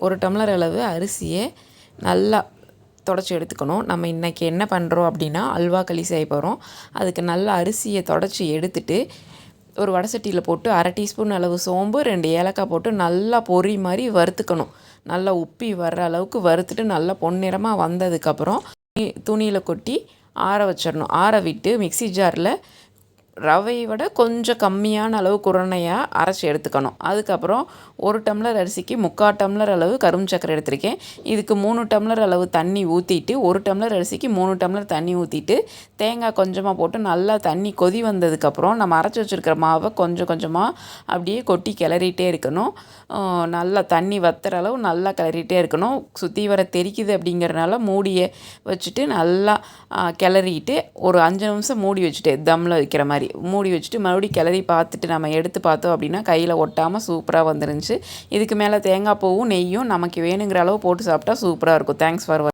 ஒரு டம்ளர் அளவு அரிசியை நல்லா தொடச்சி எடுத்துக்கணும். நம்ம இன்றைக்கி என்ன பண்ணுறோம் அப்படின்னா அல்வா களி செய்ய போகிறோம். அதுக்கு நல்லா அரிசியை தொடச்சி எடுத்துட்டு ஒரு வடை சட்டியில் போட்டு 1/2 டீஸ்பூன் அளவு சோம்பு 2 ஏலக்காய் போட்டு நல்லா பொரி மாதிரி வறுத்துக்கணும். நல்லா உப்பி வர்ற அளவுக்கு வறுத்துட்டு நல்லா பொன்னிறமாக வந்ததுக்கப்புறம் துணியில் கொட்டி ஆற வச்சிடணும். ஆற விட்டு மிக்ஸி ஜாரில் ரவையை விட கொஞ்சம் கம்மியான அளவு குரணையாக அரைச்சி எடுத்துக்கணும். அதுக்கப்புறம் 1 டம்ளர் அரிசிக்கு 3/4 டம்ளர் அளவு கரும்பு சர்க்கரை எடுத்திருக்கேன். இதுக்கு 3 டம்ளர் அளவு தண்ணி ஊற்றிட்டு 1 டம்ளர் அரிசிக்கு 3 டம்ளர் தண்ணி ஊற்றிட்டு தேங்காய் கொஞ்சமாக போட்டு நல்லா தண்ணி கொதி வந்ததுக்கப்புறம் நம்ம அரைச்சி வச்சுருக்கிற மாவை கொஞ்சம் கொஞ்சமாக அப்படியே கொட்டி கிளறிட்டே இருக்கணும். நல்லா தண்ணி வத்துற அளவு நல்லா கிளறிட்டே இருக்கணும். சுற்றி வர தெரிக்குது அப்படிங்கிறனால மூடியை வச்சுட்டு நல்லா கிளறிட்டு ஒரு 5 நிமிஷம் மூடி வச்சுட்டு தம்மில் வைக்கிற மாதிரி மூடி வச்சுட்டு மறுபடியும் கிளறி பார்த்துட்டு நம்ம எடுத்து பார்த்தோம் அப்படின்னா கையில் ஒட்டாமல் சூப்பராக வந்துருந்துச்சு. இதுக்கு மேலே தேங்காய் பூவும் நெய்யும் நமக்கு வேணுங்கிற அளவு போட்டு சாப்பிட்டா சூப்பராக இருக்கும். Thanks for